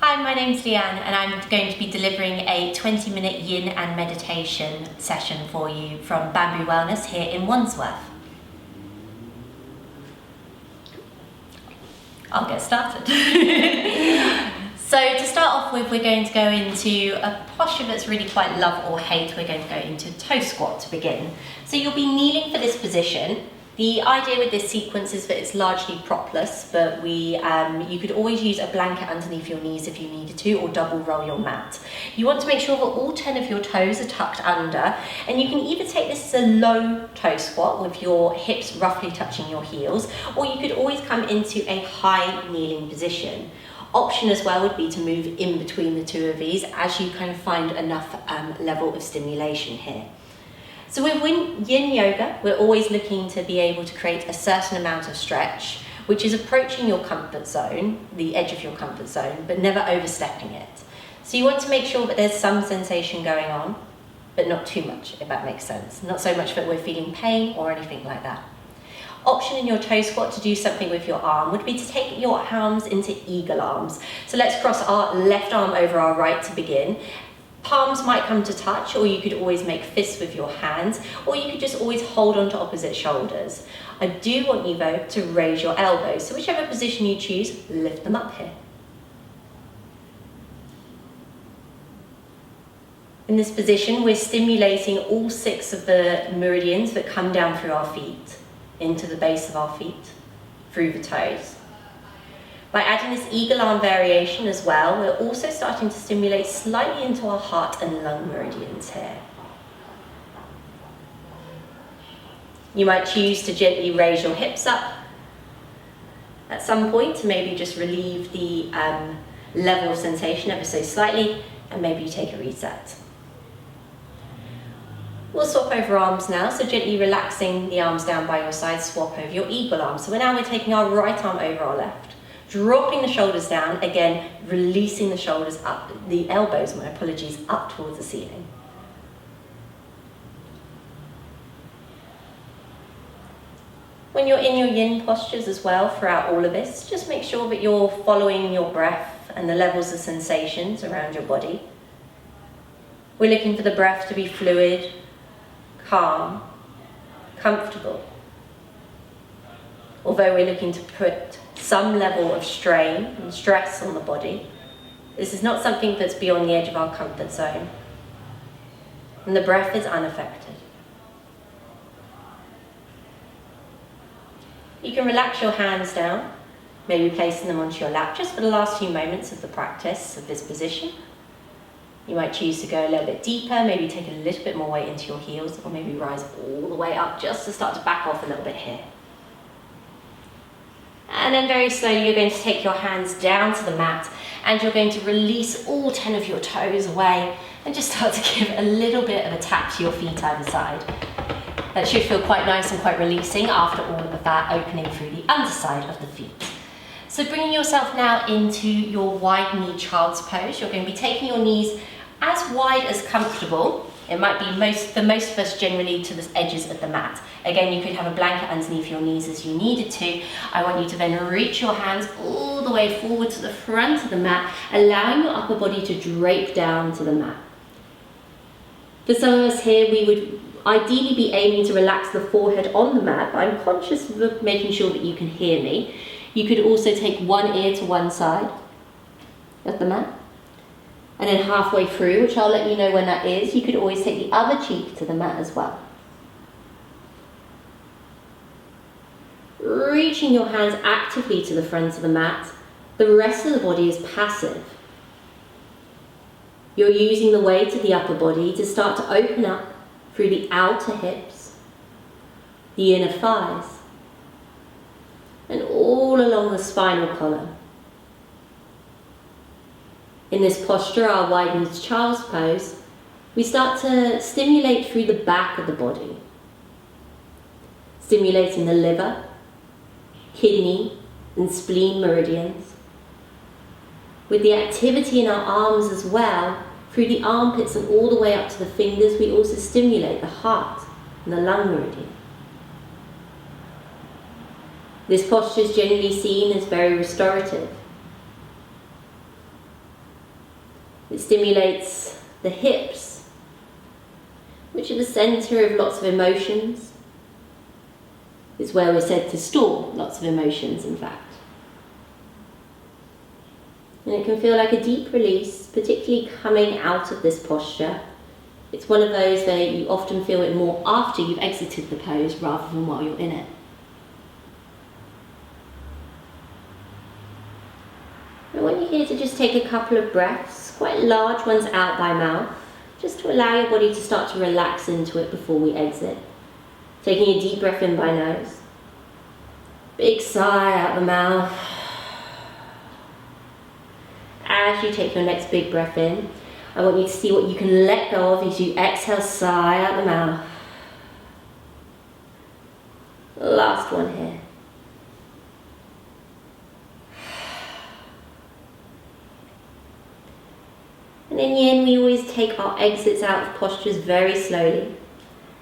Hi, my name's Leanne and I'm going to be delivering a 20-minute yin and meditation session for you from Bamboo Wellness here in Wandsworth. I'll get started. So to start off with, we're going to go into a posture that's really quite love or hate. We're going to go into toe squat to begin. So you'll be kneeling for this position. The idea with this sequence is that it's largely propless, but you could always use a blanket underneath your knees if you needed to, or double roll your mat. You want to make sure that all 10 of your toes are tucked under, and you can either take this as a low toe squat with your hips roughly touching your heels, or you could always come into a high kneeling position. Option as well would be to move in between the two of these as you kind of find enough level of stimulation here. So with yin yoga, we're always looking to be able to create a certain amount of stretch, which is approaching your comfort zone, the edge of your comfort zone, but never overstepping it. So you want to make sure that there's some sensation going on, but not too much, if that makes sense. Not so much that we're feeling pain or anything like that. Option in your toe squat to do something with your arm would be to take your arms into eagle arms. So let's cross our left arm over our right to begin. Palms might come to touch, or you could always make fists with your hands, or you could just always hold on to opposite shoulders. I do want you though to raise your elbows, so whichever position you choose, lift them up here. In this position, we're stimulating all 6 of the meridians that come down through our feet, into the base of our feet, through the toes. By adding this eagle arm variation as well, we're also starting to stimulate slightly into our heart and lung meridians here. You might choose to gently raise your hips up at some point to maybe just relieve the level of sensation ever so slightly, and maybe you take a reset. We'll swap over arms now, so gently relaxing the arms down by your side, swap over your eagle arm. So now we're taking our right arm over our left. Dropping the shoulders down, again, releasing the shoulders up, the elbows, my apologies, up towards the ceiling. When you're in your yin postures as well throughout all of this, just make sure that you're following your breath and the levels of sensations around your body. We're looking for the breath to be fluid, calm, comfortable. Although we're looking to put some level of strain and stress on the body, this is not something that's beyond the edge of our comfort zone. And the breath is unaffected. You can relax your hands down, maybe placing them onto your lap just for the last few moments of the practice of this position. You might choose to go a little bit deeper, maybe take a little bit more weight into your heels, or maybe rise all the way up just to start to back off a little bit here. And then very slowly you're going to take your hands down to the mat, and you're going to release all 10 of your toes away and just start to give a little bit of a tap to your feet either side. That should feel quite nice and quite releasing after all of that opening through the underside of the feet. So bringing yourself now into your wide knee child's pose, you're going to be taking your knees as wide as comfortable. It might be for most of us generally to the edges of the mat. Again, you could have a blanket underneath your knees as you needed to. I want you to then reach your hands all the way forward to the front of the mat, allowing your upper body to drape down to the mat. For some of us here, we would ideally be aiming to relax the forehead on the mat, but I'm conscious of making sure that you can hear me. You could also take one ear to one side of the mat. And then halfway through, which I'll let you know when that is, you could always take the other cheek to the mat as well. Reaching your hands actively to the front of the mat, the rest of the body is passive. You're using the weight of the upper body to start to open up through the outer hips, the inner thighs, and all along the spinal column. In this posture, our widened child's pose, we start to stimulate through the back of the body, stimulating the liver, kidney, and spleen meridians. With the activity in our arms as well, through the armpits and all the way up to the fingers, we also stimulate the heart and the lung meridian. This posture is generally seen as very restorative. It stimulates the hips, which are the center of lots of emotions. It's where we're said to store lots of emotions, in fact. And it can feel like a deep release, particularly coming out of this posture. It's one of those where you often feel it more after you've exited the pose rather than while you're in it. I want you here to just take a couple of breaths, quite large ones out by mouth, just to allow your body to start to relax into it before we exit. Taking a deep breath in by nose. Big sigh out the mouth. As you take your next big breath in, I want you to see what you can let go of as you exhale, sigh out the mouth. Last one here. And in Yin, we always take our exits out of postures very slowly.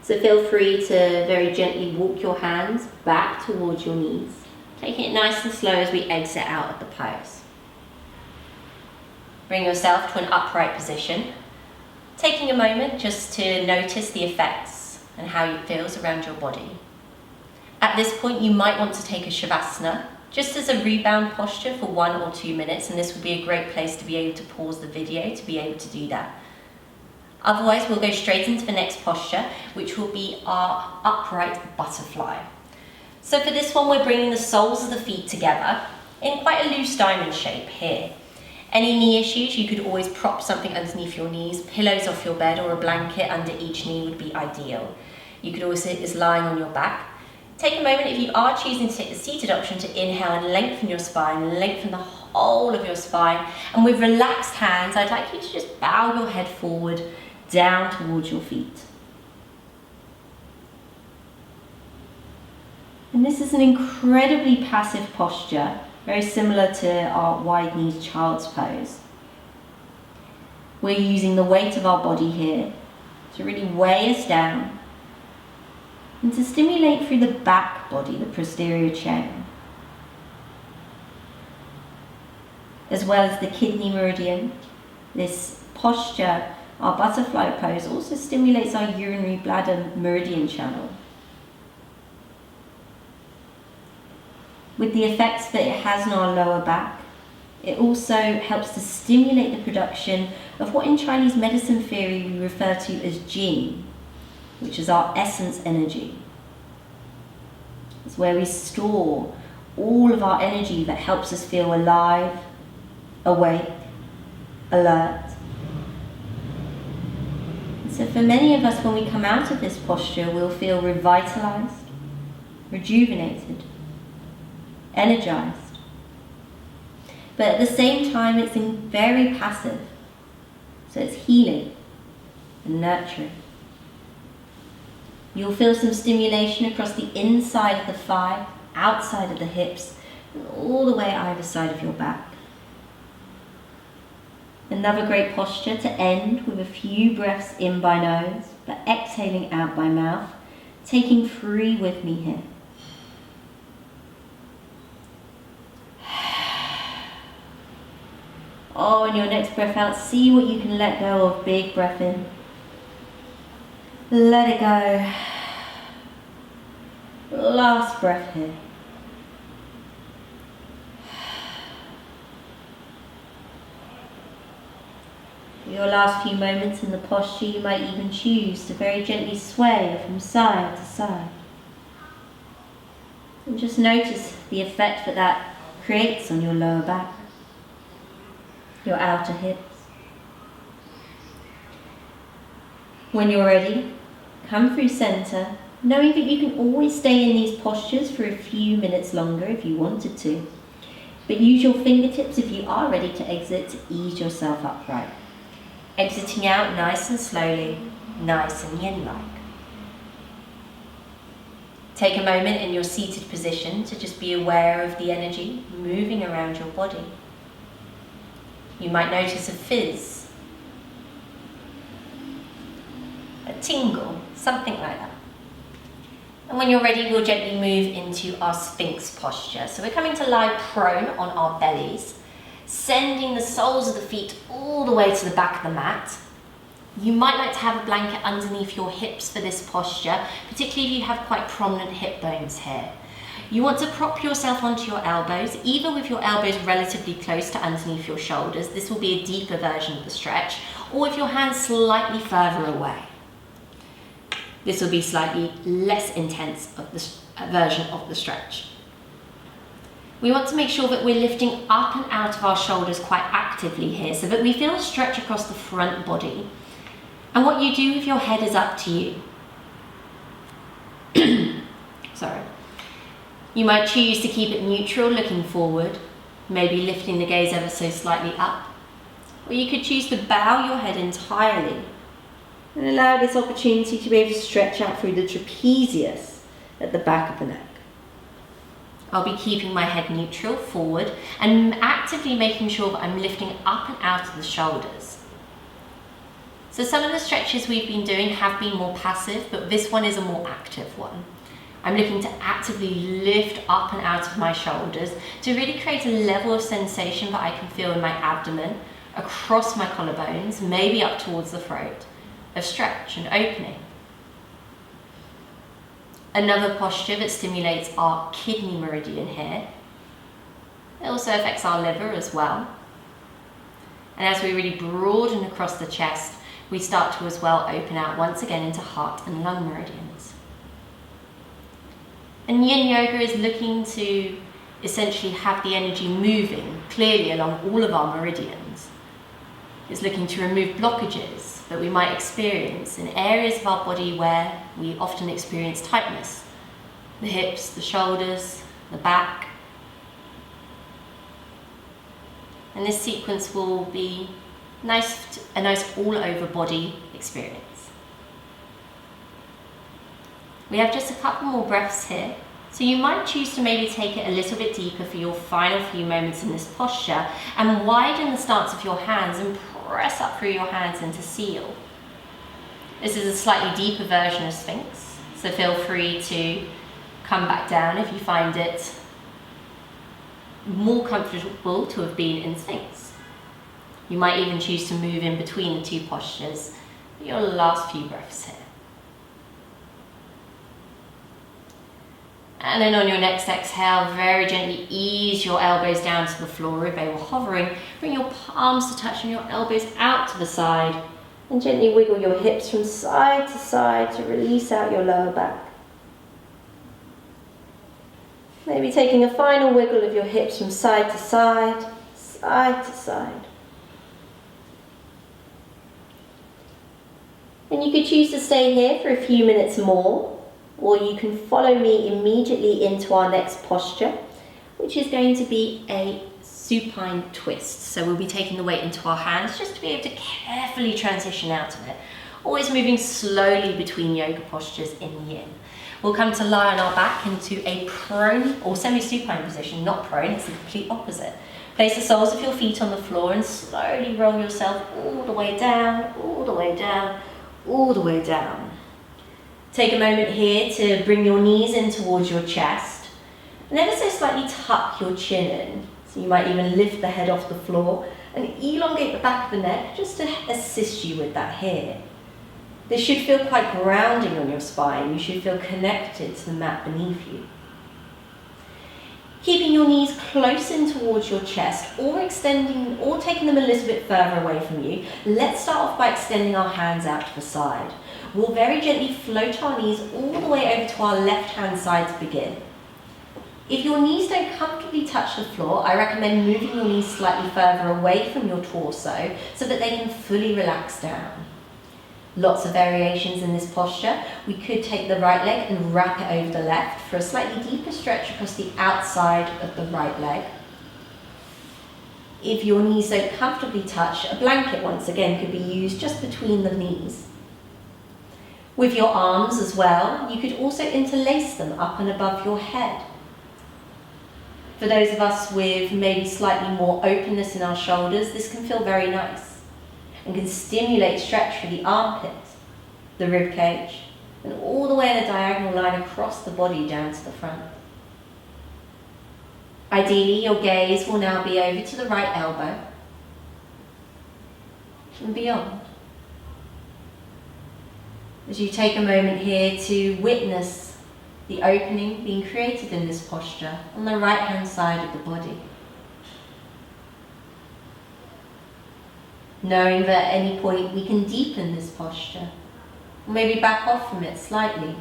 So feel free to very gently walk your hands back towards your knees, taking it nice and slow as we exit out of the pose. Bring yourself to an upright position, taking a moment just to notice the effects and how it feels around your body. At this point, you might want to take a Shavasana, just as a rebound posture for 1 or 2 minutes, and this would be a great place to be able to pause the video to be able to do that. Otherwise, we'll go straight into the next posture, which will be our upright butterfly. So for this one, we're bringing the soles of the feet together in quite a loose diamond shape here. Any knee issues, you could always prop something underneath your knees, pillows off your bed, or a blanket under each knee would be ideal. You could also sit as lying on your back. Take a moment, if you are choosing to take the seated option, to inhale and lengthen your spine, lengthen the whole of your spine. And with relaxed hands, I'd like you to just bow your head forward, down towards your feet. And this is an incredibly passive posture, very similar to our wide knees child's pose. We're using the weight of our body here to really weigh us down and to stimulate through the back body, the posterior chain, as well as the kidney meridian. This posture, our butterfly pose, also stimulates our urinary bladder meridian channel, with the effects that it has on our lower back. It also helps to stimulate the production of what in Chinese medicine theory we refer to as Jing, which is our essence energy. It's where we store all of our energy that helps us feel alive, awake, alert. And so for many of us, when we come out of this posture, we'll feel revitalized, rejuvenated, energized. But at the same time, it's very passive. So it's healing and nurturing. You'll feel some stimulation across the inside of the thigh, outside of the hips, and all the way either side of your back. Another great posture to end with a few breaths in by nose, but exhaling out by mouth, taking 3 with me here. Oh, and your next breath out, see what you can let go of. Big breath in. Let it go. Last breath here. For your last few moments in the posture, you might even choose to very gently sway from side to side. And just notice the effect that creates on your lower back, your outer hips. When you're ready, come through center, knowing that you can always stay in these postures for a few minutes longer if you wanted to. But use your fingertips if you are ready to exit to ease yourself upright. Exiting out nice and slowly, nice and yin-like. Take a moment in your seated position to just be aware of the energy moving around your body. You might notice a fizz, a tingle, something like that. And when you're ready, we'll gently move into our Sphinx posture. So we're coming to lie prone on our bellies. sending the soles of the feet all the way to the back of the mat. You might like to have a blanket underneath your hips for this posture, particularly if you have quite prominent hip bones here. You want to prop yourself onto your elbows, either with your elbows relatively close to underneath your shoulders. This will be a deeper version of the stretch, or with your hands slightly further away. This will be slightly less intense of the version of the stretch. We want to make sure that we're lifting up and out of our shoulders quite actively here, so that we feel a stretch across the front body. And what you do with your head is up to you. Sorry. You might choose to keep it neutral, looking forward, maybe lifting the gaze ever so slightly up. Or you could choose to bow your head entirely and allow this opportunity to be able to stretch out through the trapezius at the back of the neck. I'll be keeping my head neutral, forward, and actively making sure that I'm lifting up and out of the shoulders. So some of the stretches we've been doing have been more passive, but this one is a more active one. I'm looking to actively lift up and out of my shoulders to really create a level of sensation that I can feel in my abdomen, across my collarbones, maybe up towards the throat, of stretch and opening. Another posture that stimulates our kidney meridian here. It also affects our liver as well. And as we really broaden across the chest, we start to as well open out once again into heart and lung meridians. And Yin Yoga is looking to essentially have the energy moving clearly along all of our meridians. It's looking to remove blockages that we might experience in areas of our body where we often experience tightness. The hips, the shoulders, the back. And this sequence will be a nice all-over body experience. We have just a couple more breaths here, so you might choose to maybe take it a little bit deeper for your final few moments in this posture and widen the stance of your hands and press up through your hands into seal. This is a slightly deeper version of Sphinx, so feel free to come back down if you find it more comfortable to have been in Sphinx. You might even choose to move in between the two postures for your last few breaths here. And then on your next exhale, very gently ease your elbows down to the floor if they were hovering. Bring your palms to touch and your elbows out to the side. And gently wiggle your hips from side to release out your lower back. Maybe taking a final wiggle of your hips from side to side, side to side. And you could choose to stay here for a few minutes more, or you can follow me immediately into our next posture, which is going to be a supine twist. So we'll be taking the weight into our hands just to be able to carefully transition out of it. Always moving slowly between yoga postures in Yin. We'll come to lie on our back into a prone or semi-supine position, not prone, it's the complete opposite. Place the soles of your feet on the floor and slowly roll yourself all the way down, all the way down, all the way down. Take a moment here to bring your knees in towards your chest and ever so slightly tuck your chin in. So you might even lift the head off the floor and elongate the back of the neck just to assist you with that here. This should feel quite grounding on your spine. You should feel connected to the mat beneath you. Keeping your knees close in towards your chest or extending or taking them a little bit further away from you, let's start off by extending our hands out to the side. We'll very gently float our knees all the way over to our left-hand side to begin. If your knees don't comfortably touch the floor, I recommend moving your knees slightly further away from your torso so that they can fully relax down. Lots of variations in this posture. We could take the right leg and wrap it over the left for a slightly deeper stretch across the outside of the right leg. If your knees don't comfortably touch, a blanket once again could be used just between the knees. With your arms as well, you could also interlace them up and above your head. For those of us with maybe slightly more openness in our shoulders, this can feel very nice and can stimulate stretch for the armpits, the rib cage, and all the way in a diagonal line across the body down to the front. Ideally, your gaze will now be over to the right elbow and beyond. As you take a moment here to witness the opening being created in this posture on the right hand side of the body. Knowing that at any point we can deepen this posture, or maybe back off from it slightly.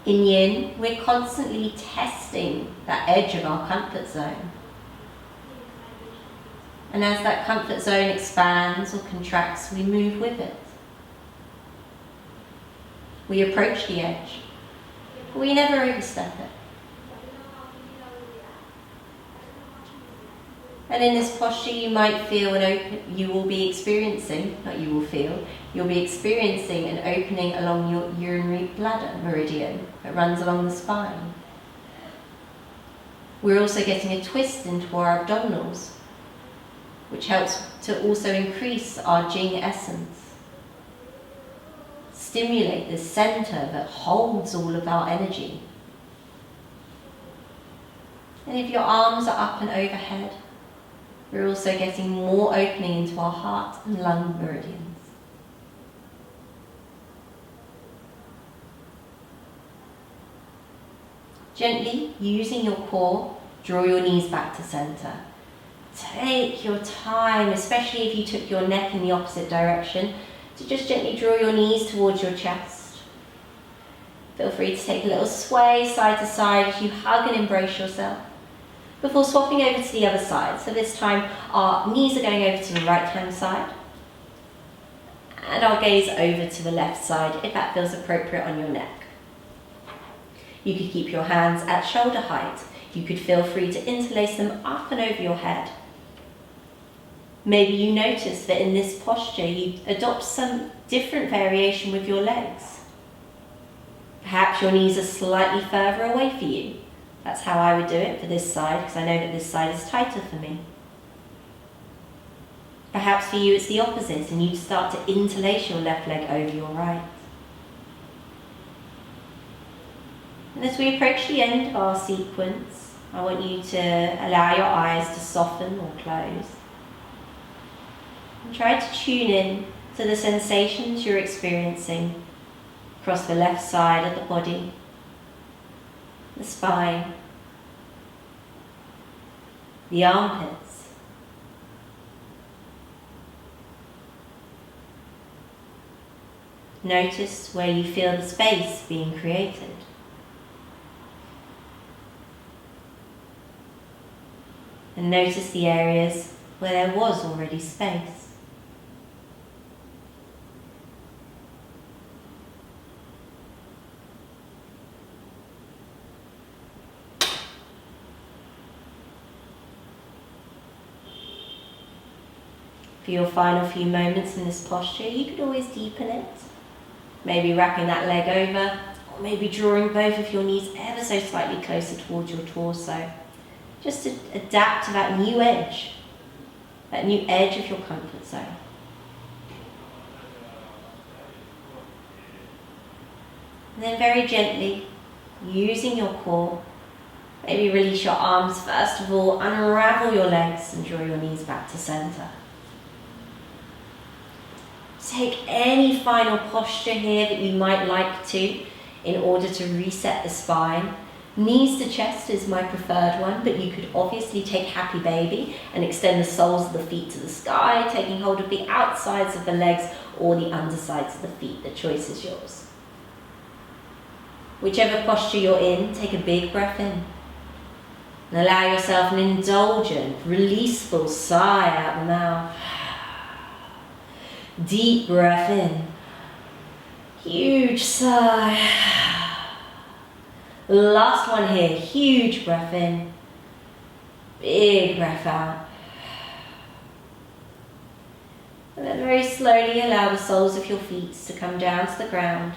In Yin, we're constantly testing that edge of our comfort zone. And as that comfort zone expands or contracts, we move with it. We approach the edge, but we never overstep it. And in this posture you might feel you'll be experiencing an opening along your urinary bladder meridian that runs along the spine. We're also getting a twist into our abdominals, which helps to also increase our Jing essence. Stimulate the center that holds all of our energy. And if your arms are up and overhead, we're also getting more opening into our heart and lung meridians. Gently, using your core, draw your knees back to center. Take your time, especially if you took your neck in the opposite direction, to just gently draw your knees towards your chest. Feel free to take a little sway side to side as you hug and embrace yourself, before swapping over to the other side. So this time our knees are going over to the right hand side, and our gaze over to the left side if that feels appropriate on your neck. You could keep your hands at shoulder height. You could feel free to interlace them up and over your head. Maybe you notice that in this posture you adopt some different variation with your legs. Perhaps your knees are slightly further away for you. That's how I would do it for this side, because I know that this side is tighter for me. Perhaps for you it's the opposite, and you start to interlace your left leg over your right. And as we approach the end of our sequence, I want you to allow your eyes to soften or close. And try to tune in to the sensations you're experiencing across the left side of the body, the spine, the armpits, notice where you feel the space being created. And notice the areas where there was already space. For your final few moments in this posture, you could always deepen it. Maybe wrapping that leg over, or maybe drawing both of your knees ever so slightly closer towards your torso. Just to adapt to that new edge of your comfort zone. And then very gently, using your core, maybe release your arms first of all, unravel your legs and draw your knees back to center. Take any final posture here that you might like to in order to reset the spine. Knees to chest is my preferred one, but you could obviously take happy baby and extend the soles of the feet to the sky, taking hold of the outsides of the legs or the undersides of the feet. The choice is yours. Whichever posture you're in, take a big breath in. And allow yourself an indulgent, releaseful sigh out the mouth. Deep breath in. Huge sigh. Last one here, huge breath in, big breath out. And then very slowly allow the soles of your feet to come down to the ground.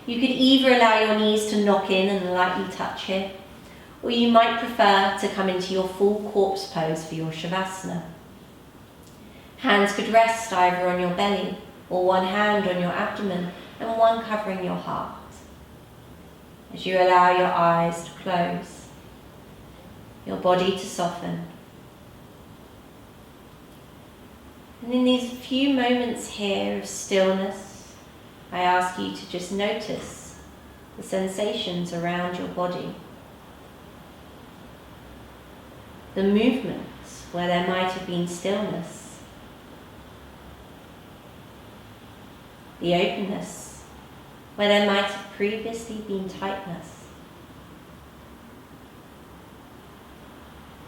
You could either allow your knees to knock in and lightly touch here, or you might prefer to come into your full corpse pose for your Shavasana. Hands could rest either on your belly, or one hand on your abdomen, and one covering your heart. as you allow your eyes to close, your body to soften. And in these few moments here of stillness, I ask you to just notice the sensations around your body, the movements where there might have been stillness, the openness where there might have previously been tightness,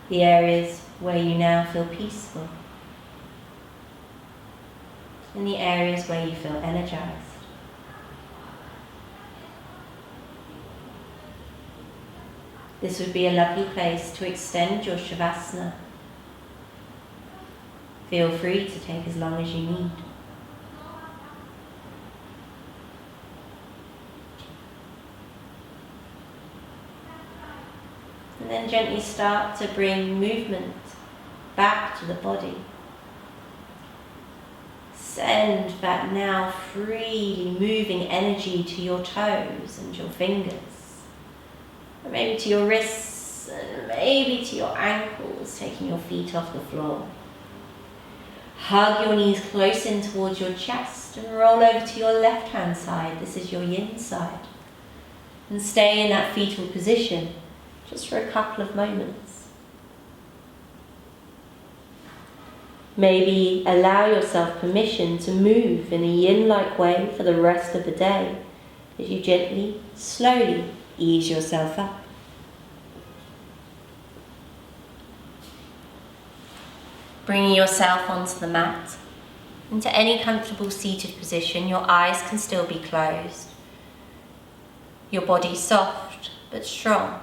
the areas where you now feel peaceful, and the areas where you feel energized. This would be a lovely place to extend your Shavasana. Feel free to take as long as you need. And then gently start to bring movement back to the body. Send that now freely moving energy to your toes and your fingers, or maybe to your wrists, and maybe to your ankles, taking your feet off the floor. Hug your knees close in towards your chest and roll over to your left hand side. This is your yin side. And stay in that fetal position just for a couple of moments. Maybe allow yourself permission to move in a yin-like way for the rest of the day as you gently, slowly ease yourself up. Bringing yourself onto the mat, into any comfortable seated position. Your eyes can still be closed. Your body soft but strong.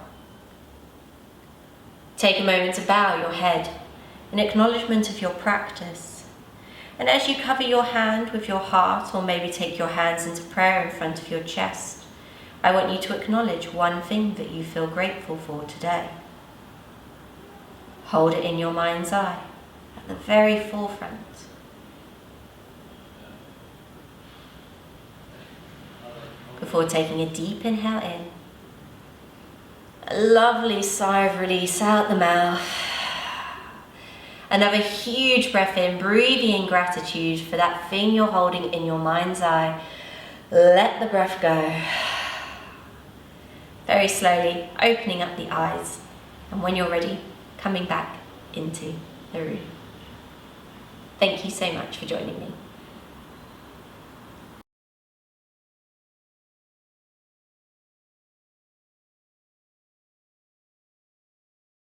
Take a moment to bow your head in acknowledgement of your practice. And as you cover your hand with your heart, or maybe take your hands into prayer in front of your chest, I want you to acknowledge one thing that you feel grateful for today. Hold it in your mind's eye, at the very forefront. Before taking a deep inhale in, a lovely sigh of release out the mouth. Another huge breath in, breathing in gratitude for that thing you're holding in your mind's eye. Let the breath go. Very slowly opening up the eyes, and when you're ready, coming back into the room. Thank you so much for joining me.